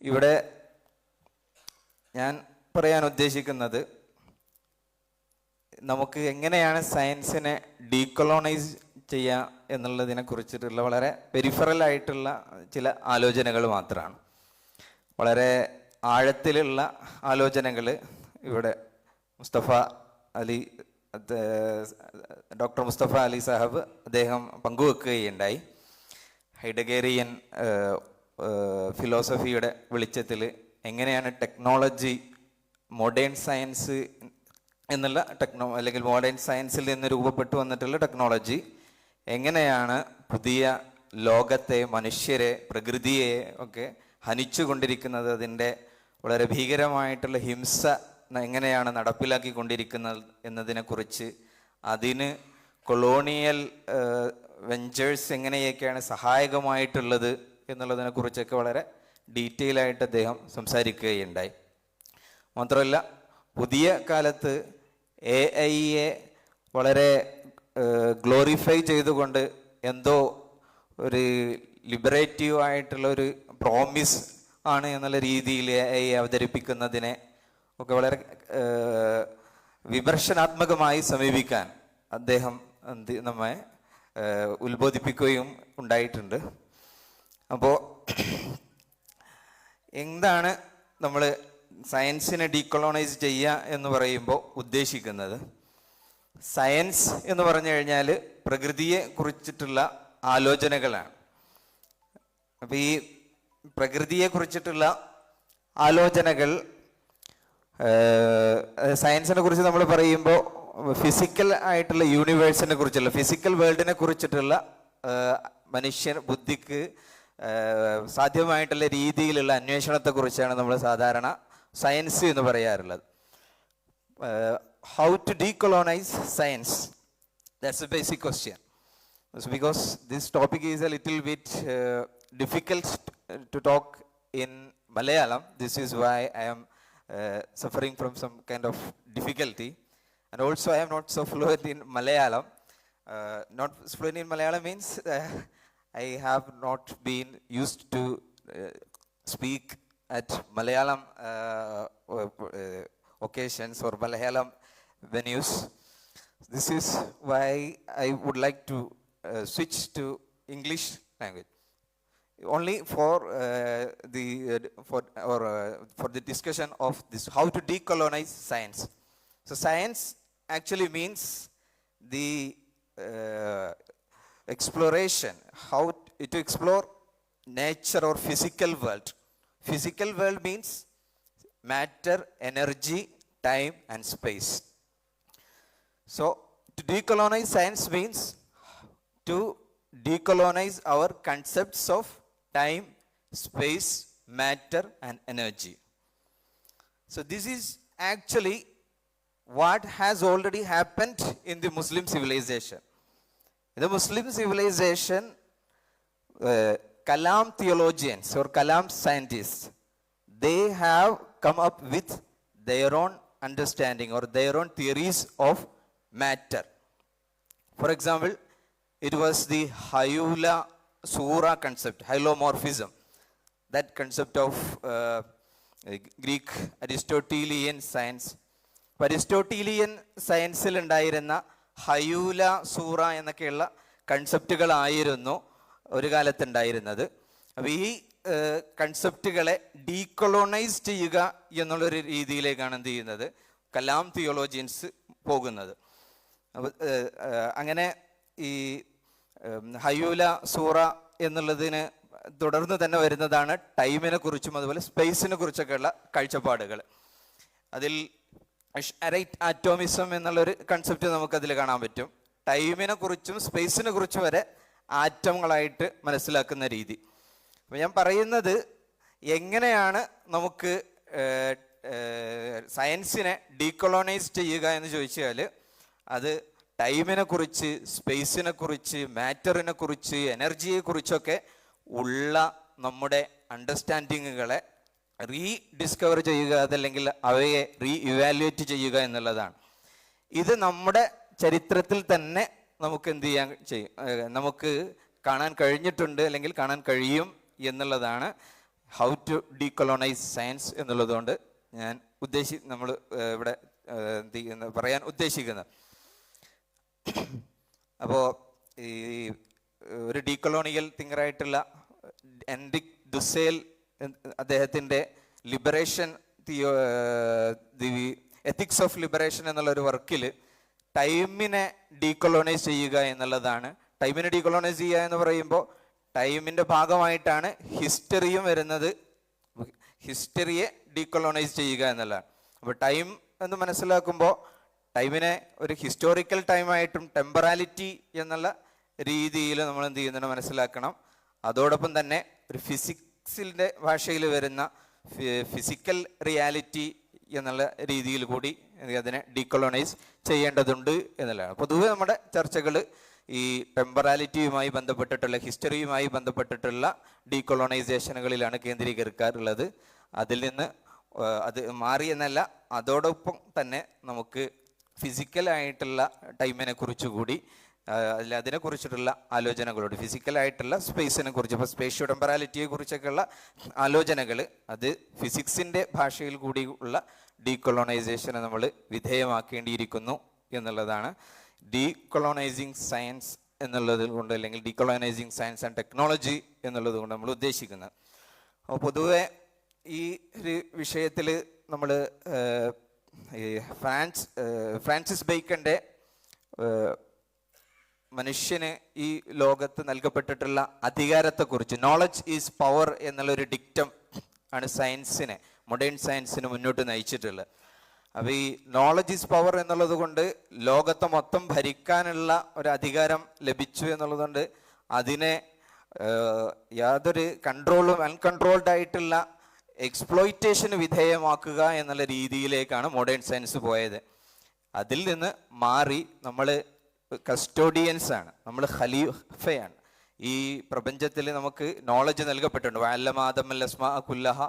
ഇവിടെ ഞാൻ പറയാൻ ഉദ്ദേശിക്കുന്നത് നമുക്ക് എങ്ങനെയാണ് സയൻസിനെ ഡീകൊളോണൈസ് ചെയ്യുക എന്നുള്ളതിനെ കുറിച്ചിട്ടുള്ള വളരെ പെരിഫറൽ ആയിട്ടുള്ള ചില ആലോചനകൾ മാത്രമാണ്. വളരെ ആഴത്തിലുള്ള ആലോചനകൾ ഇവിടെ ഡോക്ടർ മുസ്തഫ അലി സാഹബ് അദ്ദേഹം പങ്കുവെക്കുകയുണ്ടായി. ഹൈഡഗേറിയൻ ഫിലോസഫിയുടെ വെളിച്ചത്തിൽ എങ്ങനെയാണ് ടെക്നോളജി മോഡേൺ സയൻസ് എന്നുള്ള അല്ലെങ്കിൽ മോഡേൺ സയൻസിൽ നിന്ന് രൂപപ്പെട്ടു വന്നിട്ടുള്ള ടെക്നോളജി എങ്ങനെയാണ് പുതിയ ലോകത്തെ, മനുഷ്യരെ, പ്രകൃതിയെ ഒക്കെ ഹനിച്ചുകൊണ്ടിരിക്കുന്നത്, അതിൻ്റെ വളരെ ഭീകരമായിട്ടുള്ള ഹിംസ എങ്ങനെയാണ് നടപ്പിലാക്കിക്കൊണ്ടിരിക്കുന്നത് എന്നതിനെക്കുറിച്ച്, അതിന് കൊളോണിയൽ വെഞ്ചേഴ്സ് എങ്ങനെയൊക്കെയാണ് സഹായകമായിട്ടുള്ളത് എന്നുള്ളതിനെക്കുറിച്ചൊക്കെ വളരെ ഡീറ്റെയിൽ ആയിട്ട് അദ്ദേഹം സംസാരിക്കുകയുണ്ടായി. മാത്രമല്ല പുതിയ കാലത്ത് AI വളരെ ഗ്ലോറിഫൈ ചെയ്തുകൊണ്ട് എന്തോ ഒരു ലിബറേറ്റീവ് ആയിട്ടുള്ള ഒരു പ്രോമിസ് ആണ് എന്നുള്ള രീതിയിൽ AI അവതരിപ്പിക്കുന്നതിനെ ഒക്കെ വളരെ വിമർശനാത്മകമായി സമീപിക്കാൻ അദ്ദേഹം നമ്മെ ഉത്ബോധിപ്പിക്കുകയും ഉണ്ടായിട്ടുണ്ട്. അപ്പോൾ എന്താണ് നമ്മൾ സയൻസിനെ ഡീകൊളോണൈസ് ചെയ്യുക എന്ന് പറയുമ്പോൾ ഉദ്ദേശിക്കുന്നത്? സയൻസ് എന്ന് പറഞ്ഞു കഴിഞ്ഞാൽ പ്രകൃതിയെ കുറിച്ചിട്ടുള്ള ആലോചനകളാണ്. അപ്പം ഈ പ്രകൃതിയെ കുറിച്ചിട്ടുള്ള ആലോചനകൾ സയൻസിനെ കുറിച്ച് നമ്മൾ പറയുമ്പോൾ ഫിസിക്കൽ ആയിട്ടുള്ള യൂണിവേഴ്സിനെ കുറിച്ചുള്ള, ഫിസിക്കൽ വേൾഡിനെ കുറിച്ചിട്ടുള്ള മനുഷ്യ ബുദ്ധിക്ക് സാധ്യമായിട്ടുള്ള രീതിയിലുള്ള അന്വേഷണത്തെക്കുറിച്ചാണ് നമ്മൾ സാധാരണ സയൻസ് എന്ന് പറയാറുള്ളത്. How to decolonise science, that's a basic question. Because this topic is a little bit difficult to talk in Malayalam. This is why I am suffering from some kind of difficulty. And also I am not so fluent in Malayalam. Not fluent in Malayalam means I have not been used to speak at Malayalam occasions or Malayalam venues. This is why I would like to switch to English language only for the discussion of this, how to decolonize science. So science actually means the exploration, how to explore nature or physical world. Physical world means matter, energy, time and space. So to decolonize science means to decolonize our concepts of time, space, matter and energy. So this is actually what has already happened in the Muslim civilization. In the Muslim civilization, Kalam theologians or Kalam scientists, they have come up with their own understanding or their own theories of matter. For example, it was the Hyula Sura concept, hylomorphism, that concept of Greek Aristotelian science. Aristotelian സയൻസിൽ ഉണ്ടായിരുന്ന ഹയൂല സൂറ എന്നൊക്കെയുള്ള കൺസെപ്റ്റുകളായിരുന്നു ഒരു കാലത്തുണ്ടായിരുന്നത്. അപ്പോൾ ഈ കൺസെപ്റ്റുകളെ ഡീകൊളോണൈസ് ചെയ്യുക എന്നുള്ളൊരു രീതിയിലേക്കാണ് എന്ത് ചെയ്യുന്നത്, കലാം തിയോളജിയൻസ് പോകുന്നത്. അപ്പോൾ അങ്ങനെ ഈ ഹയൂല സൂറ എന്നുള്ളതിന് തുടർന്ന് തന്നെ വരുന്നതാണ് ടൈമിനെ കുറിച്ചും അതുപോലെ സ്പേസിനെ കുറിച്ചൊക്കെയുള്ള കാഴ്ചപ്പാടുകൾ. അതിൽ അഷറൈറ്റ് ആറ്റോമിസം എന്നുള്ളൊരു കൺസെപ്റ്റ് നമുക്കതിൽ കാണാൻ പറ്റും. ടൈമിനെ കുറിച്ചും സ്പേസിനെ കുറിച്ചും വരെ ആറ്റങ്ങളായിട്ട് മനസ്സിലാക്കുന്ന രീതി. അപ്പോൾ ഞാൻ പറയുന്നത് എങ്ങനെയാണ് നമുക്ക് സയൻസിനെ ഡീകൊളോണൈസ് ചെയ്യുക എന്ന് ചോദിച്ചാൽ അത് ടൈമിനെ കുറിച്ച്, സ്പേസിനെ കുറിച്ച്, മാറ്ററിനെ കുറിച്ച്, എനർജിയെ കുറിച്ചൊക്കെ ഉള്ള നമ്മുടെ അണ്ടർസ്റ്റാൻഡിങ്ങുകളെ റീഡിസ്കവർ ചെയ്യുക, അതല്ലെങ്കിൽ അവയെ ഇവാലുവേറ്റ് ചെയ്യുക എന്നുള്ളതാണ്. ഇത് നമ്മുടെ ചരിത്രത്തിൽ തന്നെ നമുക്ക് എന്ത് ചെയ്യാൻ നമുക്ക് കാണാൻ കഴിഞ്ഞിട്ടുണ്ട് അല്ലെങ്കിൽ കാണാൻ കഴിയും എന്നുള്ളതാണ് ഹൗ ടു ഡീകൊളോണൈസ് സയൻസ് എന്നുള്ളതുകൊണ്ട് ഞാൻ നമ്മൾ ഇവിടെ പറയാൻ ഉദ്ദേശിക്കുന്നത്. അപ്പോൾ ഈ ഒരു ഡീകൊളോണിയൽ തിങ്കറായിട്ടുള്ള എൻറിക് ദുസേൽ അദ്ദേഹത്തിൻ്റെ liberation the ethics of liberation എന്നുള്ള ഒരു വർക്കിൽ ടൈമിനെ ഡീകൊളോണൈസ് ചെയ്യുക എന്നുള്ളതാണ്. ടൈമിനെ ഡീകൊളോണൈസ് ചെയ്യുക എന്ന് പറയുമ്പോൾ ടൈമിൻ്റെ ഭാഗമായിട്ടാണ് ഹിസ്റ്ററിയും വരുന്നത്. ഹിസ്റ്ററിയെ ഡീകൊളോണൈസ് ചെയ്യുക എന്നുള്ളതാണ്. അപ്പോൾ ടൈം എന്ന് മനസ്സിലാക്കുമ്പോൾ ടൈമിനെ ഒരു ഹിസ്റ്റോറിക്കൽ ടൈമായിട്ടും ടെമ്പറാലിറ്റി എന്നുള്ള രീതിയിൽ നമ്മൾ എന്ത് ചെയ്യുന്നുണ്ട് മനസ്സിലാക്കണം. അതോടൊപ്പം തന്നെ ഒരു ഫിസിക്സിൻ്റെ ഭാഷയിൽ വരുന്ന ഫിസിക്കൽ റിയാലിറ്റി എന്നുള്ള രീതിയിൽ കൂടി അതിനെ ഡീകൊളോണൈസ് ചെയ്യേണ്ടതുണ്ട് എന്നുള്ളതാണ്. പൊതുവെ നമ്മുടെ ചർച്ചകൾ ഈ ടെമ്പറാലിറ്റിയുമായി ബന്ധപ്പെട്ടിട്ടുള്ള ഹിസ്റ്ററിയുമായി ബന്ധപ്പെട്ടിട്ടുള്ള ഡീകൊളോണൈസേഷനുകളിലാണ് കേന്ദ്രീകരിക്കാറുള്ളത്. അതിൽ നിന്ന് അത് മാറി എന്നല്ല, അതോടൊപ്പം തന്നെ നമുക്ക് ഫിസിക്കലായിട്ടുള്ള ടൈമിനെ കുറിച്ച് കൂടി അതിനെക്കുറിച്ചിട്ടുള്ള ആലോചനകളോട് ഫിസിക്കലായിട്ടുള്ള സ്പേസിനെ കുറിച്ച്, ഇപ്പോൾ സ്പേഷ്യോ ടെമ്പറാലിറ്റിയെ കുറിച്ചൊക്കെയുള്ള ആലോചനകൾ അത് ഫിസിക്സിൻ്റെ ഭാഷയിൽ കൂടി ഉള്ള ഡീകൊളോണൈസേഷനെ നമ്മൾ വിധേയമാക്കേണ്ടിയിരിക്കുന്നു എന്നുള്ളതാണ് ഡീകൊളോണൈസിങ് സയൻസ് എന്നുള്ളത് കൊണ്ട്, അല്ലെങ്കിൽ ഡീകൊളോണൈസിങ് സയൻസ് ആൻഡ് ടെക്നോളജി എന്നുള്ളത് കൊണ്ട് നമ്മൾ ഉദ്ദേശിക്കുന്നത്. അപ്പോൾ പൊതുവെ ഈ ഒരു വിഷയത്തിൽ നമ്മൾ ഫ്രാൻസിസ് ബേക്കൻ്റെ മനുഷ്യന് ഈ ലോകത്ത് നൽകപ്പെട്ടിട്ടുള്ള അധികാരത്തെക്കുറിച്ച്, നോളജ് ഈസ് പവർ എന്നുള്ളൊരു ഡിക്റ്റം ആണ് സയൻസിനെ, മോഡേൺ സയൻസിന് മുന്നോട്ട് നയിച്ചിട്ടുള്ളത്. അപ്പോൾ ഈ നോളജ് ഈസ് പവർ എന്നുള്ളത് കൊണ്ട് ലോകത്തെ മൊത്തം ഭരിക്കാനുള്ള ഒരു അധികാരം ലഭിച്ചു എന്നുള്ളതുകൊണ്ട് അതിനെ യാതൊരു കൺട്രോളും അൺകൺട്രോൾഡ് ആയിട്ടുള്ള എക്സ്പ്ലോയിറ്റേഷന് വിധേയമാക്കുക എന്നുള്ള രീതിയിലേക്കാണ് മോഡേൺ സയൻസ് പോയത്. അതിൽ നിന്ന് മാറി നമ്മൾ കസ്റ്റോഡിയൻസ് ആണ്, നമ്മൾ ഖലീഫയാണ്. ഈ പ്രപഞ്ചത്തിൽ നമുക്ക് നോളജ് നൽകപ്പെട്ടിട്ടുണ്ട്. വഅല്ലമ ആദമൽ അസ്മാ കുല്ലഹ,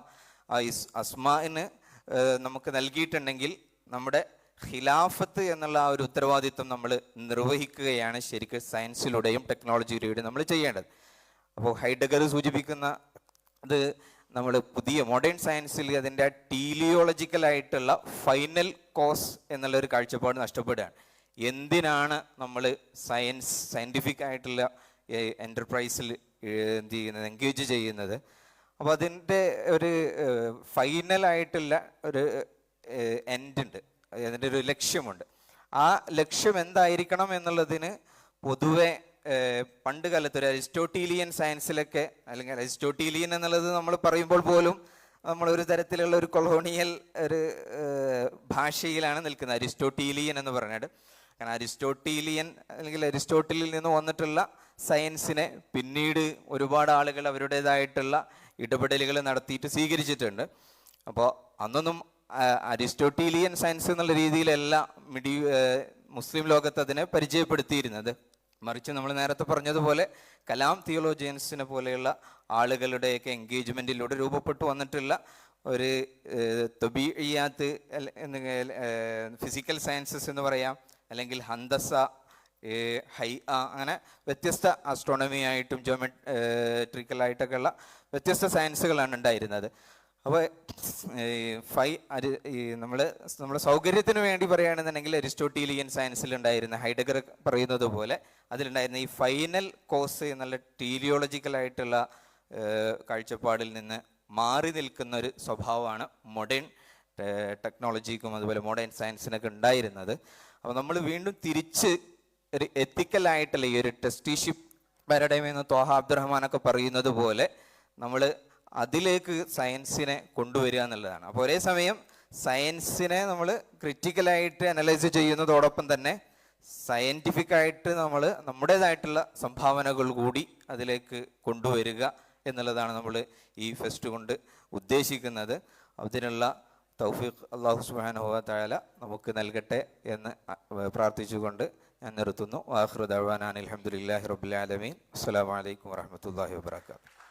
അസ്മാന് നമുക്ക് നൽകിയിട്ടുണ്ടെങ്കിൽ നമ്മുടെ ഖിലാഫത്ത് എന്നുള്ള ആ ഒരു ഉത്തരവാദിത്വം നമ്മൾ നിർവഹിക്കുകയാണ് ശരിക്കും സയൻസിലൂടെയും ടെക്നോളജിയിലൂടെയും നമ്മൾ ചെയ്യേണ്ടത്. അപ്പോൾ ഹൈഡഗർ സൂചിപ്പിക്കുന്ന അത് നമ്മൾ പുതിയ മോഡേൺ സയൻസിൽ അതിൻ്റെ ടീലിയോളജിക്കലായിട്ടുള്ള ഫൈനൽ കോസ് എന്നുള്ളൊരു കാഴ്ചപ്പാട് നഷ്ടപ്പെടുകയാണ്. എന്തിനാണ് നമ്മൾ സയൻറ്റിഫിക് ആയിട്ടുള്ള എൻ്റർപ്രൈസിൽ എന്ത് ചെയ്യുന്നത്, എൻഗേജ് ചെയ്യുന്നത്? അപ്പോൾ അതിൻ്റെ ഒരു ഫൈനലായിട്ടുള്ള ഒരു എൻഡ് ഉണ്ട്, അതിൻ്റെ ഒരു ലക്ഷ്യമുണ്ട്. ആ ലക്ഷ്യം എന്തായിരിക്കണം എന്നുള്ളതിന് പൊതുവെ പണ്ട് കാലത്ത് ഒരു അരിസ്റ്റോട്ടീലിയൻ സയൻസിലൊക്കെ, അല്ലെങ്കിൽ അരിസ്റ്റോട്ടീലിയൻ എന്നുള്ളത് നമ്മൾ പറയുമ്പോൾ പോലും നമ്മളൊരു തരത്തിലുള്ള ഒരു കൊളോണിയൽ ഒരു ഭാഷയിലാണ് നിൽക്കുന്നത്, അരിസ്റ്റോട്ടീലിയൻ എന്ന് പറഞ്ഞിട്ട്. കാരണം അരിസ്റ്റോട്ടീലിയൻ അല്ലെങ്കിൽ അരിസ്റ്റോട്ടിലിൽ നിന്ന് വന്നിട്ടുള്ള സയൻസിനെ പിന്നീട് ഒരുപാട് ആളുകൾ അവരുടേതായിട്ടുള്ള ഇടപെടലുകൾ നടത്തിയിട്ട് സ്വീകരിച്ചിട്ടുണ്ട്. അപ്പോൾ അന്നൊന്നും അരിസ്റ്റോട്ടീലിയൻ സയൻസ് എന്നുള്ള രീതിയിലല്ല മുസ്ലിം ലോകത്ത് അതിനെ പരിചയപ്പെടുത്തിയിരുന്നത്. മറിച്ച് നമ്മൾ നേരത്തെ പറഞ്ഞതുപോലെ കലാം തിയോളജിയൻസിനെ പോലെയുള്ള ആളുകളുടെയൊക്കെ എൻഗേജ്മെൻറ്റിലൂടെ രൂപപ്പെട്ടു വന്നിട്ടുള്ള ഒരു തബീഇയാത്ത്, ഫിസിക്കൽ സയൻസസ് എന്ന് പറയാം, അല്ലെങ്കിൽ ഹന്തസ, അങ്ങനെ വ്യത്യസ്ത ആസ്ട്രോണമി ആയിട്ടും ജോമെട്രിക്കലായിട്ടൊക്കെ ഉള്ള വ്യത്യസ്ത സയൻസുകളാണ് ഉണ്ടായിരുന്നത്. അപ്പോൾ നമ്മുടെ സൗകര്യത്തിന് വേണ്ടി പറയുകയാണെന്നുണ്ടെങ്കിൽ അരിസ്റ്റോട്ടീലിയൻ സയൻസിലുണ്ടായിരുന്ന ഹൈഡഗർ പറയുന്നത് പോലെ അതിലുണ്ടായിരുന്ന ഈ ഫൈനൽ കോസ് എന്നുള്ള ടീലിയോളജിക്കലായിട്ടുള്ള കാഴ്ചപ്പാടിൽ നിന്ന് മാറി നിൽക്കുന്ന ഒരു സ്വഭാവമാണ് മോഡേൺ ടെക്നോളജിക്കും അതുപോലെ മോഡേൺ സയൻസിനൊക്കെ ഉണ്ടായിരുന്നത്. അപ്പോൾ നമ്മൾ വീണ്ടും തിരിച്ച് ഒരു എത്തിക്കലായിട്ടുള്ള ഈ ഒരു ടെസ്റ്റീഷിപ്പ് പാരഡൈം എന്ന് ത്വാഹ അബ്ദുറഹ്മാനൊക്കെ പറയുന്നത് പോലെ നമ്മൾ അതിലേക്ക് സയൻസിനെ കൊണ്ടുവരിക എന്നുള്ളതാണ്. അപ്പോൾ ഒരേ സമയം സയൻസിനെ നമ്മൾ ക്രിറ്റിക്കലായിട്ട് അനലൈസ് ചെയ്യുന്നതോടൊപ്പം തന്നെ സയൻറ്റിഫിക്കായിട്ട് നമ്മൾ നമ്മുടേതായിട്ടുള്ള സംഭാവനകൾ കൂടി അതിലേക്ക് കൊണ്ടുവരിക എന്നുള്ളതാണ് നമ്മൾ ഈ ഫെസ്റ്റ് കൊണ്ട് ഉദ്ദേശിക്കുന്നത്. അതിനുള്ള തൗഫീഖ് അല്ലാഹു സുബ്ഹാനഹു വ തആല നമുക്ക് നൽകട്ടെ എന്ന് പ്രാർത്ഥിച്ചുകൊണ്ട് ഞാൻ നിർത്തുന്നു. വാഖിറു ദഅ്വാനാ അൽഹംദുലില്ലാഹി റബ്ബിൽ ആലമീൻ. അസ്സലാമു അലൈക്കും വറഹ്മത്തുള്ളാഹി വബറകാതുഹു.